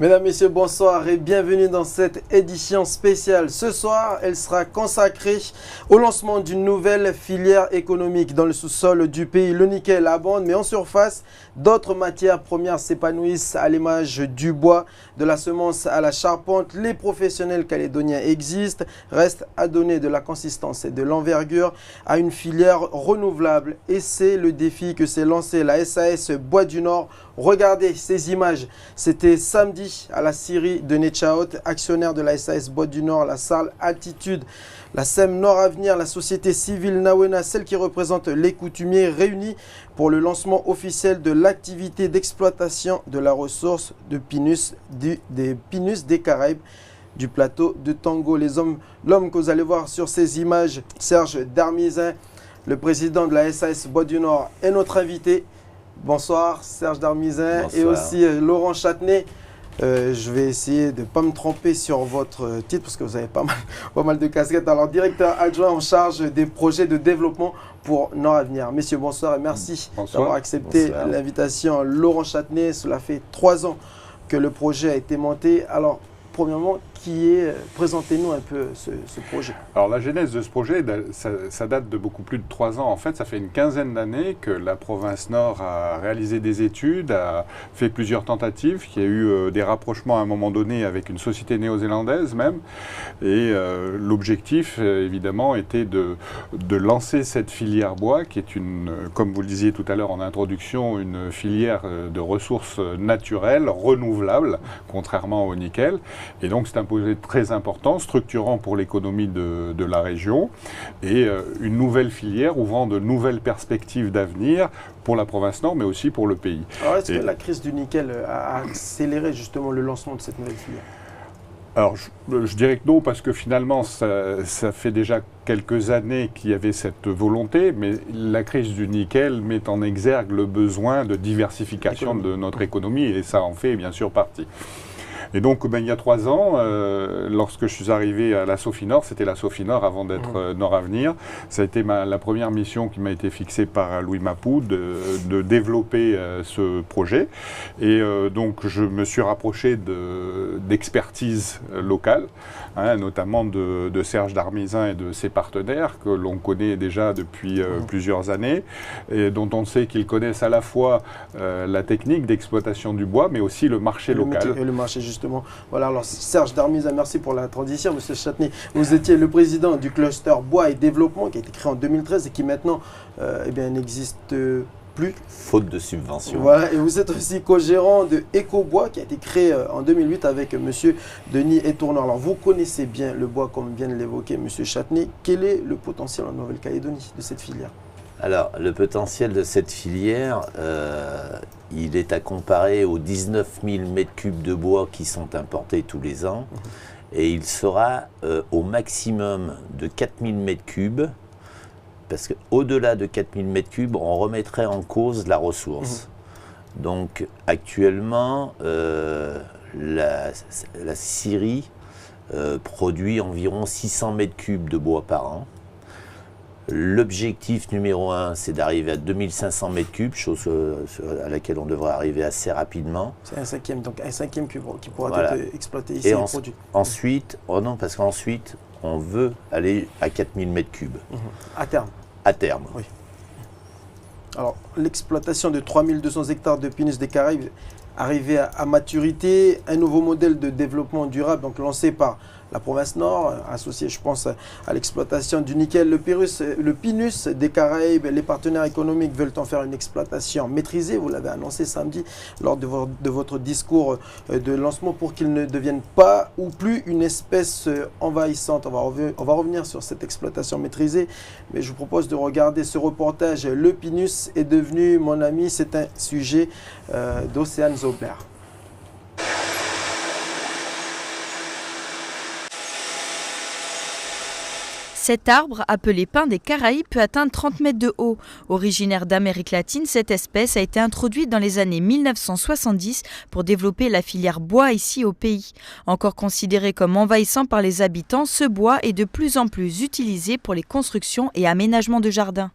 Mesdames, Messieurs, bonsoir et bienvenue dans cette édition spéciale. Ce soir, elle sera consacrée au lancement d'une nouvelle filière économique dans le sous-sol du pays. Le nickel abonde, mais en surface, d'autres matières premières s'épanouissent à l'image du bois, de la semence à la charpente. Les professionnels calédoniens existent, restent à donner de la consistance et de l'envergure à une filière renouvelable. Et c'est le défi que s'est lancé la SAS Bois du Nord. Regardez ces images, c'était samedi à la scierie de Netchaot, actionnaire de la SAS Bois du Nord, la Sarl Altitude, la SEM Nord Avenir, la société civile Nawena, celle qui représente les coutumiers, réunis pour le lancement officiel de l'activité d'exploitation de la ressource de Pinus, des Pinus des Caraïbes, du plateau de Tango. L'homme que vous allez voir sur ces images, Serge Darmizin, le président de la SAS Bois du Nord, est notre invité. Bonsoir Serge Darmizin. Bonsoir. Et aussi Laurent Châtenay. Je vais essayer de ne pas me tromper sur votre titre parce que vous avez pas mal de casquettes. Alors, directeur adjoint en charge des projets de développement pour Nord Avenir. Messieurs, bonsoir et merci d'avoir accepté l'invitation. Laurent Châtenay, cela fait 3 ans que le projet a été monté. Alors, premièrement, présentez-nous un peu ce projet. Alors la genèse de ce projet, ça date de beaucoup plus de 3 ans. En fait, ça fait une quinzaine d'années que la province Nord a réalisé des études, a fait plusieurs tentatives, qu'il y a eu des rapprochements à un moment donné avec une société néo-zélandaise même. Et l'objectif, évidemment, était de lancer cette filière bois, qui est comme vous le disiez tout à l'heure en introduction, une filière de ressources naturelles, renouvelables, contrairement au nickel. Et donc c'est un projet très important, structurant pour l'économie de la région et une nouvelle filière ouvrant de nouvelles perspectives d'avenir pour la province Nord, mais aussi pour le pays. Alors est-ce que la crise du nickel a accéléré justement le lancement de cette nouvelle filière ? Alors, je dirais que non, parce que finalement, ça fait déjà quelques années qu'il y avait cette volonté, mais la crise du nickel met en exergue le besoin de diversification de notre économie, et ça en fait bien sûr partie. Et donc, il y a 3 ans, lorsque je suis arrivé à la Sofinor, c'était la Sofinor avant d'être Nord Avenir, ça a été la première mission qui m'a été fixée par Louis Mapou de développer ce projet. Et donc, je me suis rapproché d'expertise locale, notamment de Serge Darmizin et de ses partenaires, que l'on connaît déjà depuis plusieurs années, et dont on sait qu'ils connaissent à la fois la technique d'exploitation du bois, mais aussi le marché local. Et le marché, justement. Voilà, alors Serge Darmizin, merci pour la transition. Monsieur Châtenay, vous étiez le président du cluster bois et développement qui a été créé en 2013 et qui maintenant n'existe plus. Faute de subvention. Voilà, et vous êtes aussi co-gérant de EcoBois qui a été créé en 2008 avec monsieur Denis Etourneur. Alors vous connaissez bien le bois comme vient de l'évoquer monsieur Châtenay. Quel est le potentiel en Nouvelle-Calédonie de cette filière ? Alors, le potentiel de cette filière, il est à comparer aux 19 000 m3 de bois qui sont importés tous les ans. Et il sera au maximum de 4 000 m3, parce qu'au-delà de 4 000 m3, on remettrait en cause la ressource. Donc, actuellement, la scierie produit environ 600 m3 de bois par an. L'objectif numéro 1, c'est d'arriver à 2500 m3, chose à laquelle on devrait arriver assez rapidement. C'est un cinquième qui pourra être exploité ici et produit. Ensuite, non, parce qu'ensuite, on veut aller à 4000 m3. À terme. À terme. Oui. Alors, l'exploitation de 3200 hectares de Pinus des Caraïbes arrivée à maturité, un nouveau modèle de développement durable, donc lancé par la province Nord, associé, je pense, à l'exploitation du nickel. Le Pinus des Caraïbes, les partenaires économiques veulent en faire une exploitation maîtrisée. Vous l'avez annoncé samedi lors de votre discours de lancement pour qu'il ne devienne pas ou plus une espèce envahissante. On va revenir sur cette exploitation maîtrisée, mais je vous propose de regarder ce reportage. Le Pinus est devenu, mon ami, c'est un sujet d'Océane Zobler. Cet arbre, appelé pin des Caraïbes, peut atteindre 30 mètres de haut. Originaire d'Amérique latine, cette espèce a été introduite dans les années 1970 pour développer la filière bois ici au pays. Encore considéré comme envahissant par les habitants, ce bois est de plus en plus utilisé pour les constructions et aménagements de jardins.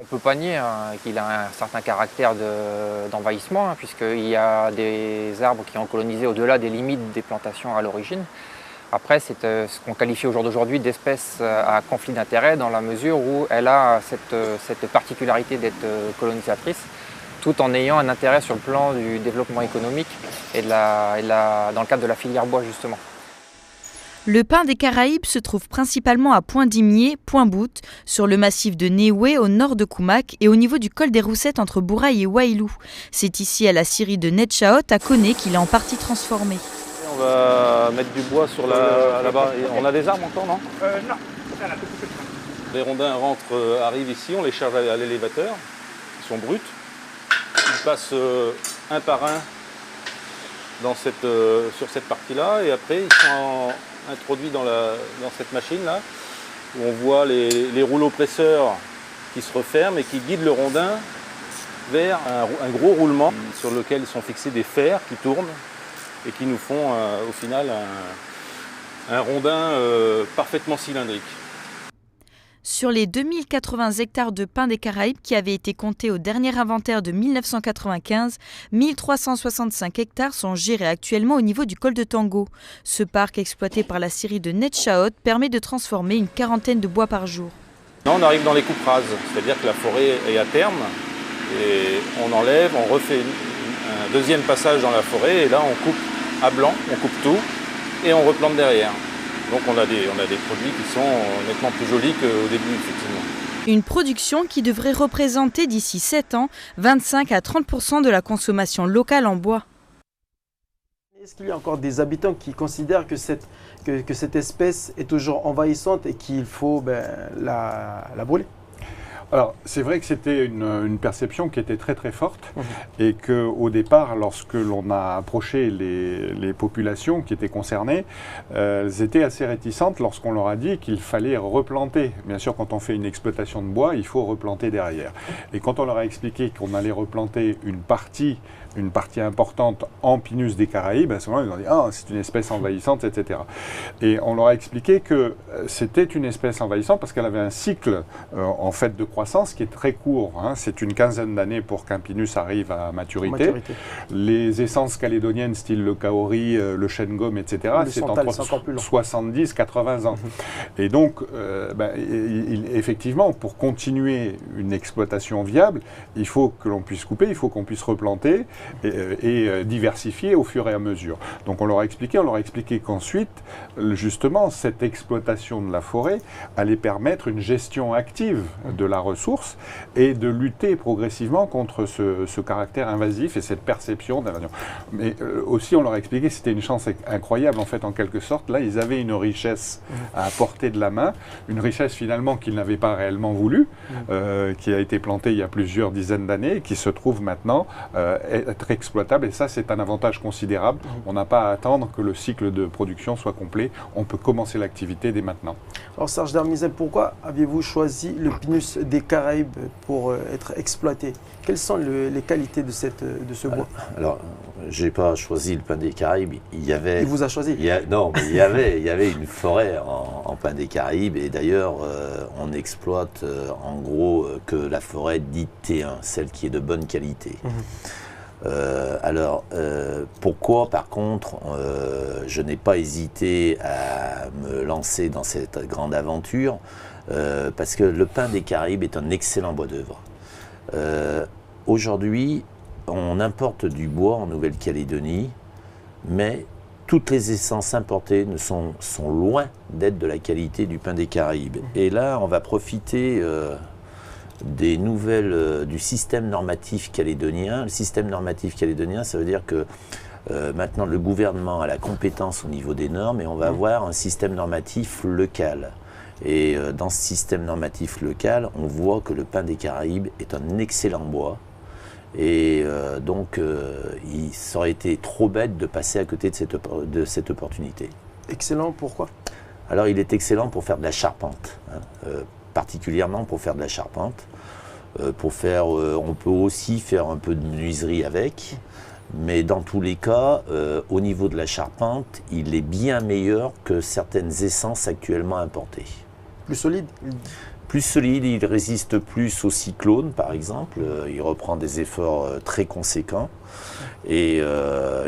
On ne peut pas nier qu'il a un certain caractère d'envahissement, puisqu'il y a des arbres qui ont colonisé au-delà des limites des plantations à l'origine. Après, c'est ce qu'on qualifie au jour d'aujourd'hui d'espèce à conflit d'intérêts, dans la mesure où elle a cette particularité d'être colonisatrice, tout en ayant un intérêt sur le plan du développement économique et dans le cadre de la filière bois, justement. Le pin des Caraïbes se trouve principalement à Point-Dimier, Point-Bout, sur le massif de Néoué au nord de Koumak et au niveau du col des Roussettes entre Bourail et Wailou. C'est ici à la scierie de Netchaot à Koné qu'il est en partie transformé. On va mettre du bois sur là-bas. On a des armes encore, non? Non. Les rondins arrivent ici, on les charge à l'élévateur. Ils sont bruts. Ils passent un par un sur cette partie-là. Et après, ils sont introduits dans cette machine-là, où on voit les rouleaux presseurs qui se referment et qui guident le rondin vers un gros roulement sur lequel sont fixés des fers qui tournent et qui nous font au final un rondin parfaitement cylindrique. Sur les 2080 hectares de pin des Caraïbes qui avaient été comptés au dernier inventaire de 1995, 1365 hectares sont gérés actuellement au niveau du col de Tango. Ce parc exploité par la scierie de Netchaot permet de transformer une quarantaine de bois par jour. Là, on arrive dans les coupes rases, c'est-à-dire que la forêt est à terme et on enlève, on refait un deuxième passage dans la forêt et là on coupe à blanc, on coupe tout et on replante derrière. Donc on a des produits qui sont nettement plus jolis qu'au début, effectivement. Une production qui devrait représenter d'ici 7 ans 25 à 30% de la consommation locale en bois. Est-ce qu'il y a encore des habitants qui considèrent que cette espèce est toujours envahissante et qu'il faut la brûler? Alors, c'est vrai que c'était une perception qui était très très forte et qu'au départ, lorsque l'on a approché les populations qui étaient concernées, elles étaient assez réticentes lorsqu'on leur a dit qu'il fallait replanter. Bien sûr, quand on fait une exploitation de bois, il faut replanter derrière. Et quand on leur a expliqué qu'on allait replanter une partie importante en Pinus des Caraïbes, à ce moment-là, ils ont dit « Ah, c'est une espèce envahissante, etc. » Et on leur a expliqué que c'était une espèce envahissante parce qu'elle avait un cycle en fait de croissance qui est très court. Hein. C'est une quinzaine d'années pour qu'un Pinus arrive à maturité. Les essences calédoniennes, style le kaori, le chêne-gomme, etc., c'est entre 70 et 80 ans. Et donc, effectivement, pour continuer une exploitation viable, il faut que l'on puisse couper, il faut qu'on puisse replanter et diversifier au fur et à mesure. Donc on leur a expliqué qu'ensuite, justement, cette exploitation de la forêt allait permettre une gestion active de la ressource et de lutter progressivement contre ce caractère invasif et cette perception d'invasion. Mais aussi, on leur a expliqué que c'était une chance incroyable, en fait, en quelque sorte. Là, ils avaient une richesse à portée de la main, une richesse finalement qu'ils n'avaient pas réellement voulu, qui a été plantée il y a plusieurs dizaines d'années et qui se trouve maintenant être exploitable. Et ça, c'est un avantage considérable. On n'a pas à attendre que le cycle de production soit complet. On peut commencer l'activité dès maintenant. Alors Serge Darmizel, pourquoi aviez-vous choisi le Pinus des Caraïbes pour être exploité? Quelles sont les qualités de ce bois? Alors, je n'ai pas choisi le pin des Caraïbes. Il vous a choisi? Non, mais il y avait une forêt en pin des Caraïbes. Et d'ailleurs, on exploite en gros que la forêt dite T1, celle qui est de bonne qualité. Pourquoi, par contre, je n'ai pas hésité à me lancer dans cette grande aventure? Parce que le pin des Caraïbes est un excellent bois d'œuvre. Aujourd'hui, on importe du bois en Nouvelle-Calédonie, mais toutes les essences importées sont loin d'être de la qualité du pin des Caraïbes. Et là, on va profiter des nouvelles du système normatif calédonien. Le système normatif calédonien, ça veut dire que maintenant le gouvernement a la compétence au niveau des normes et on va avoir un système normatif local. Et dans ce système normatif local, on voit que le pin des Caraïbes est un excellent bois. Et donc, il aurait été trop bête de passer à côté de cette opportunité. Excellent, pourquoi? Alors, il est excellent pour faire de la charpente, hein, particulièrement pour faire de la charpente. On peut aussi faire un peu de menuiserie avec, mais dans tous les cas, au niveau de la charpente, il est bien meilleur que certaines essences actuellement importées. Plus solide? plus solide, il résiste plus aux cyclones par exemple, il reprend des efforts très conséquents et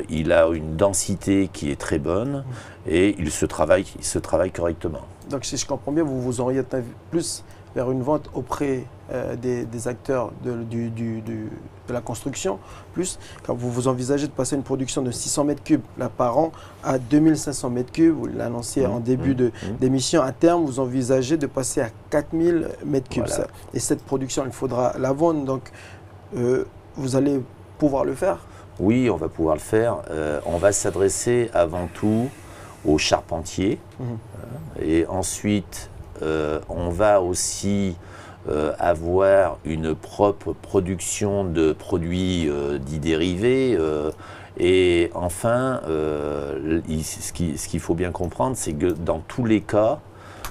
il a une densité qui est très bonne et il se travaille correctement. Donc si je comprends bien, vous vous orientez plus vers une vente auprès des acteurs de la construction, plus quand vous envisagez de passer une production de 600 m3 là, par an à 2500 m3, vous l'annonciez en début d'émission, à terme vous envisagez de passer à 4000 m3. Voilà. Et cette production, il faudra la vendre, donc vous allez pouvoir le faire? Oui, on va pouvoir le faire. On va s'adresser avant tout aux charpentiers et ensuite on va aussi avoir une propre production de produits dits dérivés et enfin ce qu'il faut bien comprendre, c'est que dans tous les cas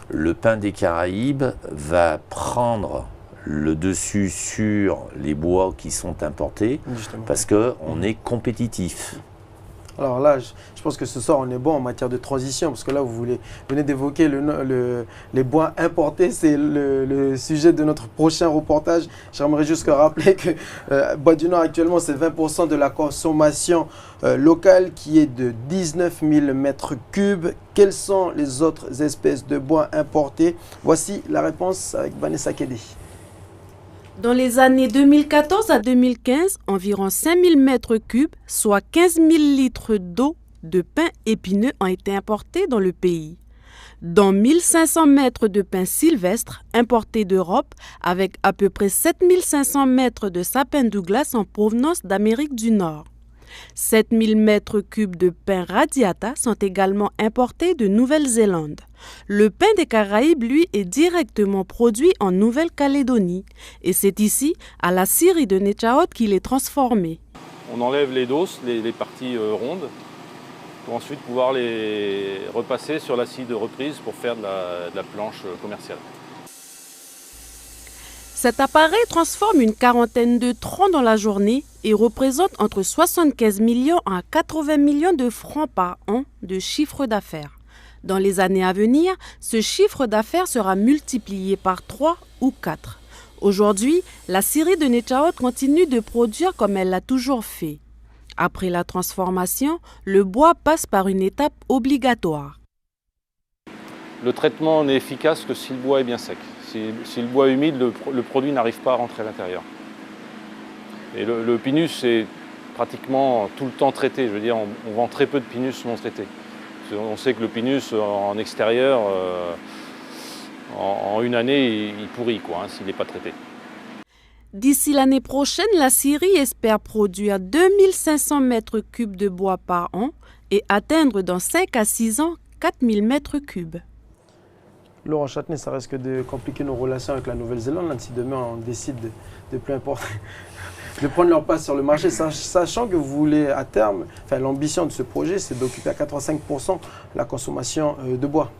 le pain des Caraïbes va prendre le dessus sur les bois qui sont importés. Justement. Parce qu'on est compétitif. Alors là, je pense que ce soir, on est bon en matière de transition, parce que là, vous venez d'évoquer les bois importés. C'est le sujet de notre prochain reportage. J'aimerais juste rappeler que Bois du Nord, actuellement, c'est 20% de la consommation locale qui est de 19 000 m3. Quelles sont les autres espèces de bois importés? Voici la réponse avec Vanessa Kédé. Dans les années 2014 à 2015, environ 5000 m3, soit 15 000 litres d'eau de pin épineux ont été importés dans le pays, dont 1500 mètres de pin sylvestre importés d'Europe, avec à peu près 7500 mètres de sapin Douglas en provenance d'Amérique du Nord. 7000 m3 de pin radiata sont également importés de Nouvelle-Zélande. Le pain des Caraïbes, lui, est directement produit en Nouvelle-Calédonie et c'est ici, à la scierie de Nechaot, qu'il est transformé. On enlève les doses, les parties rondes, pour ensuite pouvoir les repasser sur la scie de reprise pour faire de la planche commerciale. Cet appareil transforme une quarantaine de troncs dans la journée et représente entre 75 millions à 80 millions de francs par an de chiffre d'affaires. Dans les années à venir, ce chiffre d'affaires sera multiplié par 3 ou 4. Aujourd'hui, la scierie de Nechaot continue de produire comme elle l'a toujours fait. Après la transformation, le bois passe par une étape obligatoire. Le traitement n'est efficace que si le bois est bien sec. Si le bois est humide, le produit n'arrive pas à rentrer à l'intérieur. Et le pinus est pratiquement tout le temps traité. Je veux dire, on vend très peu de pinus non traités. On sait que le pinus en extérieur, en une année, il pourrit s'il n'est pas traité. D'ici l'année prochaine, la scierie espère produire 2500 m3 de bois par an et atteindre dans 5 à 6 ans 4000 m3. Laurent Châtenay, ça risque de compliquer nos relations avec la Nouvelle-Zélande si demain on décide de plus importer, de prendre leur place sur le marché, sachant que vous voulez à terme, l'ambition de ce projet, c'est d'occuper à 85% la consommation de bois.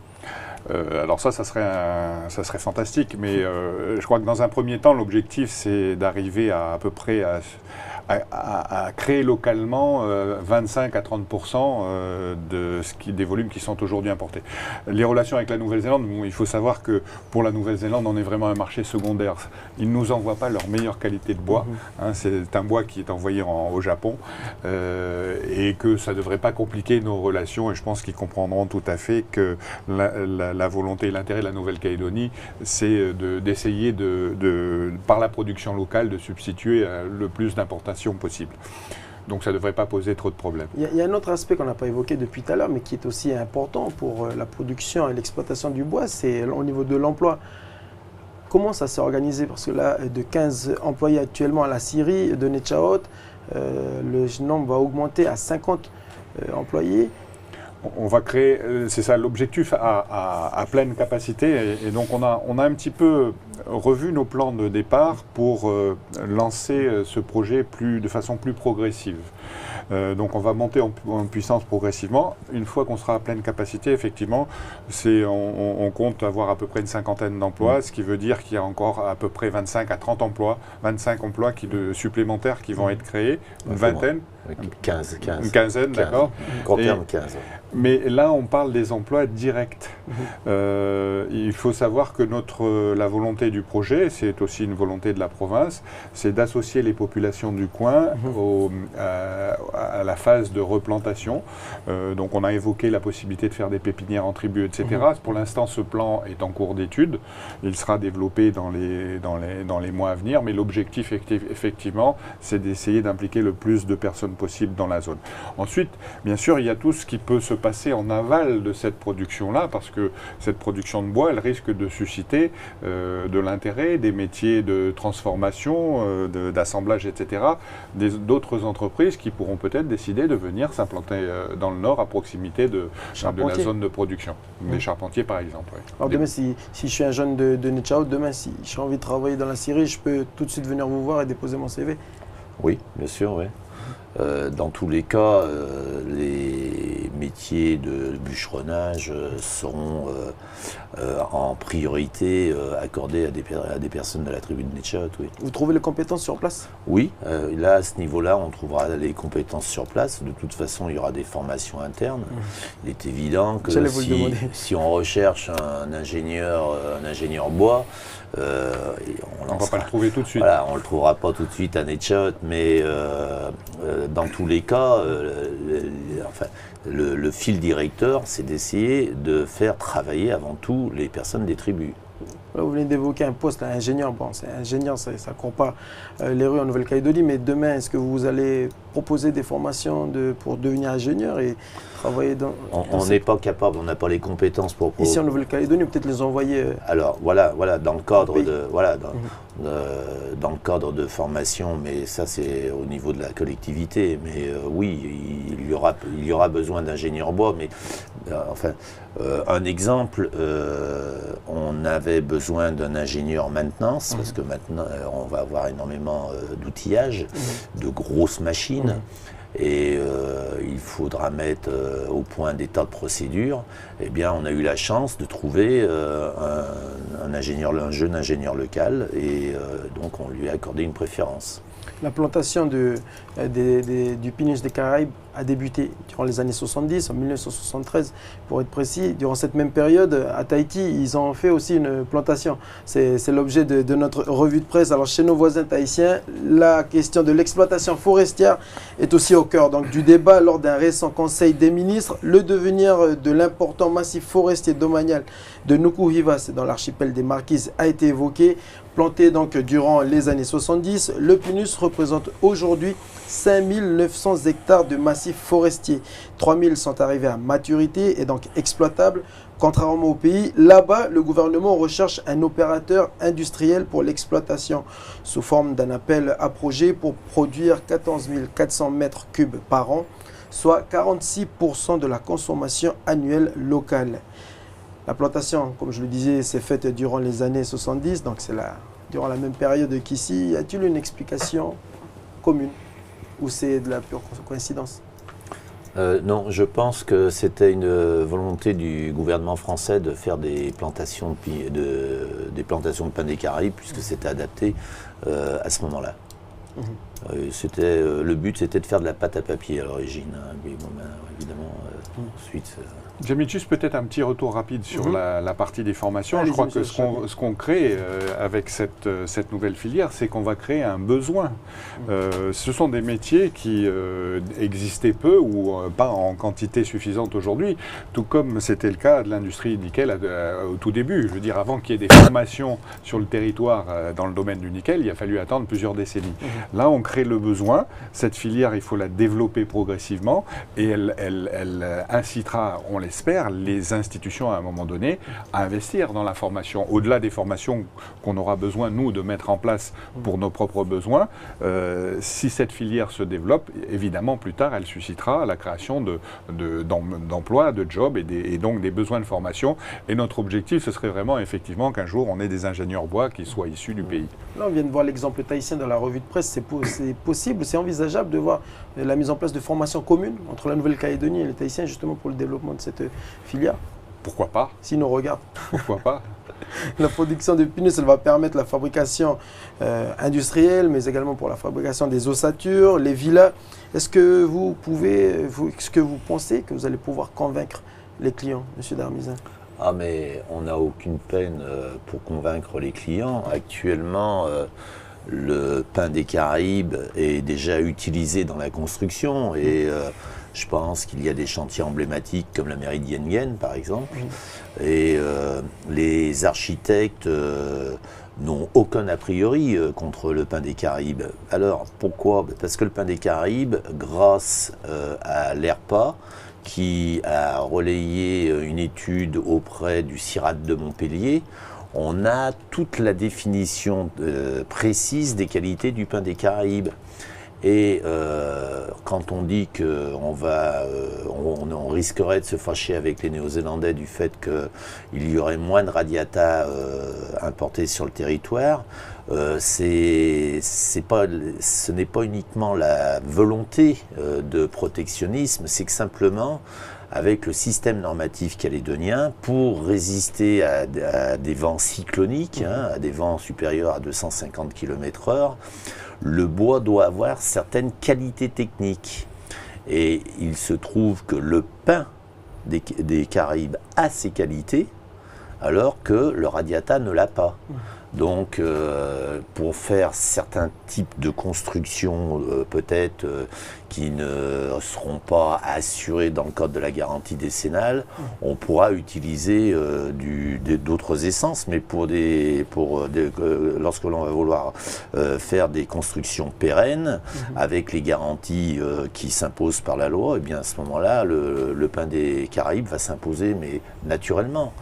Alors ça serait fantastique, mais je crois que dans un premier temps, l'objectif, c'est d'arriver à peu près à créer localement 25 à 30% des volumes qui sont aujourd'hui importés. Les relations avec la Nouvelle-Zélande, il faut savoir que pour la Nouvelle-Zélande, on est vraiment un marché secondaire. Ils ne nous envoient pas leur meilleure qualité de bois. C'est un bois qui est envoyé au Japon et que ça ne devrait pas compliquer nos relations. Et je pense qu'ils comprendront tout à fait que la volonté et l'intérêt de la Nouvelle-Calédonie, c'est d'essayer par la production locale, de substituer le plus d'importations possible. Donc ça ne devrait pas poser trop de problèmes. Il y a un autre aspect qu'on n'a pas évoqué depuis tout à l'heure, mais qui est aussi important pour la production et l'exploitation du bois, c'est au niveau de l'emploi. Comment ça s'est organisé? Parce que là, de 15 employés actuellement à la scierie de Nechaot, le nombre va augmenter à 50 employés. On va créer, c'est ça l'objectif, à pleine capacité. Et donc on a un petit peu revu nos plans de départ pour lancer ce projet de façon plus progressive. Donc on va monter en puissance progressivement. Une fois qu'on sera à pleine capacité, effectivement, on compte avoir à peu près une cinquantaine d'emplois, ce qui veut dire qu'il y a encore à peu près 25 à 30 emplois, 25 emplois supplémentaires qui vont être créés, une vingtaine. 15. Une quinzaine, d'accord. Court terme, 15. Mais là, on parle des emplois directs. Il faut savoir que la volonté du projet, c'est aussi une volonté de la province, c'est d'associer les populations du coin à la phase de replantation. Donc on a évoqué la possibilité de faire des pépinières en tribu, etc. Pour l'instant, ce plan est en cours d'étude. Il sera développé dans les mois à venir, mais l'objectif, effectivement, c'est d'essayer d'impliquer le plus de personnes possible dans la zone. Ensuite, bien sûr, il y a tout ce qui peut se passer en aval de cette production-là, parce que cette production de bois, elle risque de susciter de l'intérêt, des métiers de transformation, d'assemblage, etc., d'autres entreprises qui pourront peut-être décider de venir s'implanter dans le nord, à proximité de la zone de production. Des charpentiers, par exemple. Ouais. Alors demain, si je suis un jeune de Netchao, demain, si j'ai envie de travailler dans la scierie, je peux tout de suite venir vous voir et déposer mon CV? Oui, bien sûr, oui. Dans tous les cas, les métiers de bûcheronnage seront en priorité accordés à des personnes de la tribu de Netchao, oui. Vous trouvez les compétences sur place? Oui, là, à ce niveau-là, on trouvera les compétences sur place. De toute façon, il y aura des formations internes. Il est évident que si on recherche un ingénieur bois, on ne va pas le trouver tout de suite. Voilà, on ne le trouvera pas tout de suite à Netchao, mais dans tous les cas, le fil directeur, c'est d'essayer de faire travailler avant tout les personnes des tribus. Là, vous venez d'évoquer un poste, ingénieur. Bon, c'est ingénieur, ça ne court pas les rues en Nouvelle-Calédonie, mais demain, est-ce que vous allez proposer des formations pour devenir ingénieur et travailler dans... On n'est pas capable, on n'a pas les compétences pour... Ici en Nouvelle-Calédonie, peut-être les envoyer... Alors, voilà, dans le cadre de... Voilà, dans le cadre de formation, mais ça c'est au niveau de la collectivité. Mais oui, il y aura besoin d'ingénieurs bois, mais un exemple, on avait besoin d'un ingénieur maintenance, parce que maintenant on va avoir énormément d'outillage, de grosses machines, et il faudra mettre au point des tas de procédures. Eh bien, on a eu la chance de trouver un jeune ingénieur local, et donc on lui a accordé une préférence. La plantation du Pinus des Caraïbes a débuté durant les années 70, en 1973 pour être précis. Durant cette même période, à Tahiti, ils ont fait aussi une plantation. C'est l'objet de notre revue de presse. Alors chez nos voisins tahitiens, la question de l'exploitation forestière est aussi au cœur du débat lors d'un récent conseil des ministres. Le devenir de l'important massif forestier domanial de Nukuhivas dans l'archipel des Marquises a été évoqué. Planté durant les années 70, le Pinus représente aujourd'hui 5900 hectares de massif forestier. 3000 sont arrivés à maturité et donc exploitables. Contrairement au pays, là-bas, le gouvernement recherche un opérateur industriel pour l'exploitation sous forme d'un appel à projet pour produire 14 400 mètres cubes par an, soit 46% de la consommation annuelle locale. La plantation, comme je le disais, s'est faite durant les années 70, donc c'est durant la même période qu'ici. Y a-t-il une explication commune ou c'est de la pure coïncidence? Non, je pense que c'était une volonté du gouvernement français de faire des plantations de pin des Caraïbes, puisque c'était adapté à ce moment-là. Le but, c'était de faire de la pâte à papier à l'origine, hein, mais bon, évidemment, ensuite... Jamie, juste peut-être un petit retour rapide sur la partie des formations. Je crois que ce qu'on crée avec cette nouvelle filière, c'est qu'on va créer un besoin. Ce sont des métiers qui existaient peu ou pas en quantité suffisante aujourd'hui, tout comme c'était le cas de l'industrie nickel au tout début. Je veux dire, avant qu'il y ait des formations sur le territoire dans le domaine du nickel, il a fallu attendre plusieurs décennies. Là, on crée le besoin. Cette filière, il faut la développer progressivement et elle incitera, on l'espère, les institutions à un moment donné à investir dans la formation. Au-delà des formations qu'on aura besoin, nous, de mettre en place pour nos propres besoins, si cette filière se développe, évidemment, plus tard, elle suscitera la création d'emplois, de jobs et donc des besoins de formation. Et notre objectif, ce serait vraiment, effectivement, qu'un jour, on ait des ingénieurs bois qui soient issus du pays. Là, on vient de voir l'exemple tahitien dans la revue de presse. c'est possible, c'est envisageable de voir la mise en place de formations communes entre la Nouvelle-Calédonie et les Tahitiens justement pour le développement de cette filière? Pourquoi pas? S'ils nous regardent. Pourquoi pas? La production de pinus, elle va permettre la fabrication industrielle, mais également pour la fabrication des ossatures, les villas. Est-ce que vous pensez que vous allez pouvoir convaincre les clients, M. Darmizan? Ah, mais on n'a aucune peine pour convaincre les clients. Actuellement, le pain des Caraïbes est déjà utilisé dans la construction et je pense qu'il y a des chantiers emblématiques comme la mairie d'Yen par exemple. Et les architectes n'ont aucun a priori contre le pain des Caraïbes. Alors pourquoi? Parce que le pain des Caraïbes, grâce à l'ERPA, qui a relayé une étude auprès du CIRAD de Montpellier, on a toute la définition précise des qualités du pain des Caraïbes. Et quand on dit qu'on on risquerait de se fâcher avec les Néo-Zélandais du fait qu'il y aurait moins de radiata importés sur le territoire, ce n'est pas uniquement la volonté de protectionnisme, c'est que simplement, avec le système normatif calédonien, pour résister à des vents cycloniques, à des vents supérieurs à 250 km/h, le bois doit avoir certaines qualités techniques. Et il se trouve que le pain des Caraïbes a ces qualités, alors que le radiata ne l'a pas. Donc, pour faire certains types de constructions, peut-être qui ne seront pas assurées dans le cadre de la garantie décennale, on pourra utiliser d'autres essences, mais lorsque l'on va vouloir faire des constructions pérennes, avec les garanties qui s'imposent par la loi, et bien à ce moment-là, le pain des Caraïbes va s'imposer, mais naturellement.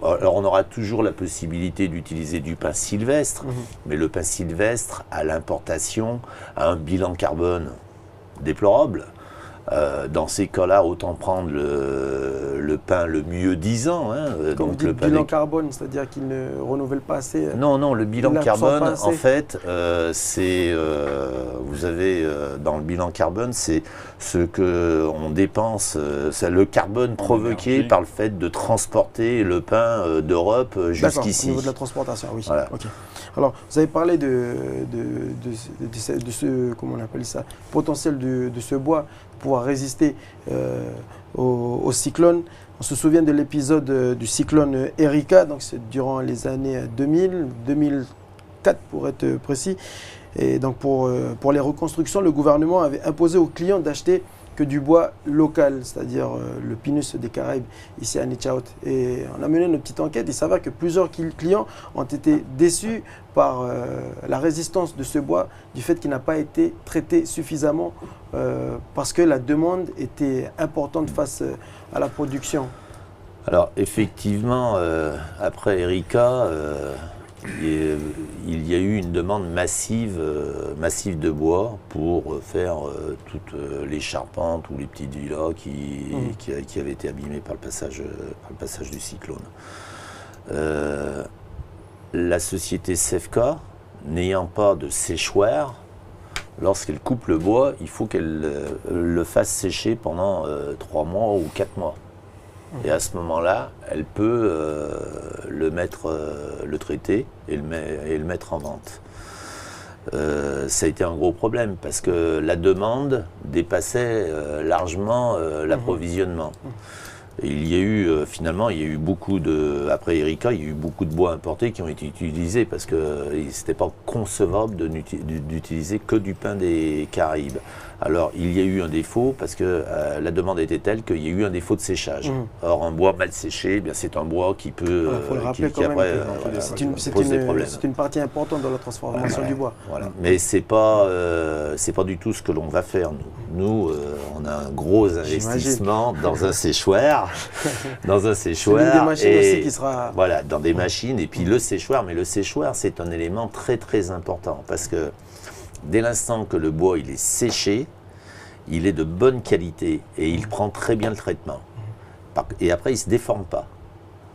Alors on aura toujours la possibilité d'utiliser du pain sylvestre, mais le pain sylvestre à l'importation a un bilan carbone déplorable. Dans ces cas-là, autant prendre le pain le mieux disant. Quand vous dites le bilan carbone, c'est-à-dire qu'il ne renouvelle pas assez? Non, le bilan carbone, en fait, c'est vous avez dans le bilan carbone, c'est ce qu'on dépense, c'est le carbone provoqué par le fait de transporter le pain d'Europe jusqu'ici. Au niveau de la transportation, oui. Voilà. Okay. Alors, vous avez parlé de ce, comment on appelle ça, potentiel de ce bois pour pouvoir résister au cyclone. On se souvient de l'épisode du cyclone Erika, donc c'est durant les années 2004 pour être précis. Et donc pour les reconstructions, le gouvernement avait imposé aux clients d'acheter que du bois local, c'est-à-dire le pinus des Caraïbes, ici à Nitchaot. Et on a mené une petite enquête, il s'avère que plusieurs clients ont été déçus par la résistance de ce bois, du fait qu'il n'a pas été traité suffisamment, parce que la demande était importante face à la production. Alors effectivement, après Erika, il y a eu une demande massive de bois pour faire toutes les charpentes ou les petites villas qui avaient été abîmées par le passage du cyclone. La société Sefka, n'ayant pas de séchoir, lorsqu'elle coupe le bois, il faut qu'elle le fasse sécher pendant 3 mois ou 4 mois. Et à ce moment-là, elle peut le traiter et le mettre en vente. Ça a été un gros problème parce que la demande dépassait largement l'approvisionnement. Il y a eu finalement, après Erika, il y a eu beaucoup de bois importés qui ont été utilisés parce que c'était pas concevable d'utiliser que du pain des Caraïbes. Alors il y a eu un défaut parce que la demande était telle qu'il y a eu un défaut de séchage. Or un bois mal séché, c'est un bois qui peut c'est une partie importante dans la transformation du bois. Voilà. Mais c'est pas du tout ce que l'on va faire nous. On a un gros investissement dans un séchoir. Dans un séchoir. C'est une des machines aussi qui sera... Voilà, dans des machines. Et puis le séchoir, mais le séchoir, c'est un élément très très important parce que dès l'instant que le bois il est séché, il est de bonne qualité et il prend très bien le traitement. Et après, il ne se déforme pas.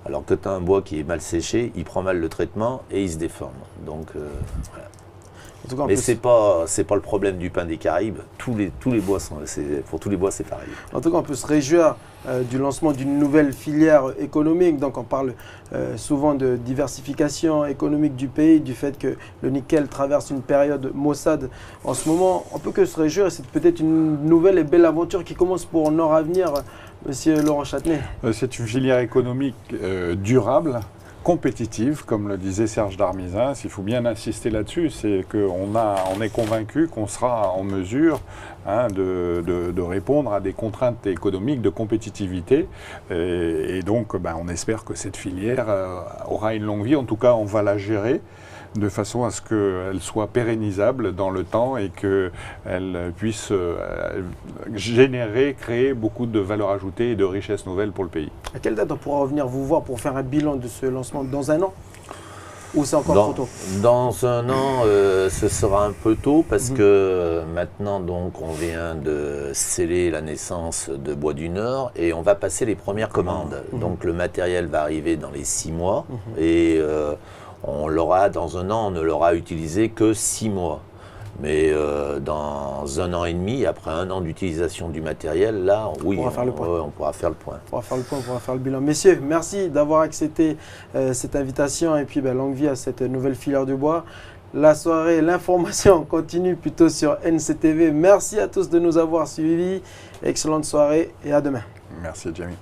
Alors que tu as un bois qui est mal séché, il prend mal le traitement et il se déforme. Donc, voilà. En tout cas, mais c'est pas le problème du pin des Caraïbes. Tous les bois pour tous les bois, c'est pareil. En tout cas, on peut se réjouir du lancement d'une nouvelle filière économique. Donc, on parle souvent de diversification économique du pays, du fait que le nickel traverse une période maussade en ce moment. On peut que se réjouir. C'est peut-être une nouvelle et belle aventure qui commence pour Nord Avenir, Monsieur Laurent Châtenay. C'est une filière économique durable, compétitive, comme le disait Serge Darmizas. Il faut bien insister là-dessus, c'est qu'on est convaincu qu'on sera en mesure de répondre à des contraintes économiques de compétitivité. Et donc, on espère que cette filière aura une longue vie. En tout cas, on va la gérer de façon à ce qu'elle soit pérennisable dans le temps et qu'elle puisse créer beaucoup de valeur ajoutée et de richesses nouvelles pour le pays. À quelle date on pourra revenir vous voir pour faire un bilan de ce lancement? Dans un an? Ou c'est encore trop tôt? Dans un an, ce sera un peu tôt parce que maintenant, donc, on vient de sceller la naissance de Bois du Nord et on va passer les premières commandes. Donc le matériel va arriver dans les 6 mois et on l'aura dans un an, on ne l'aura utilisé que 6 mois. Mais dans un an et demi, après un an d'utilisation du matériel, là, oui, on pourra faire le point. On pourra faire le point. On pourra faire le point, on pourra faire le bilan. Messieurs, merci d'avoir accepté cette invitation et puis longue vie à cette nouvelle filière de bois. La soirée, l'information continue plutôt sur NCTV. Merci à tous de nous avoir suivis. Excellente soirée et à demain. Merci, Jamie.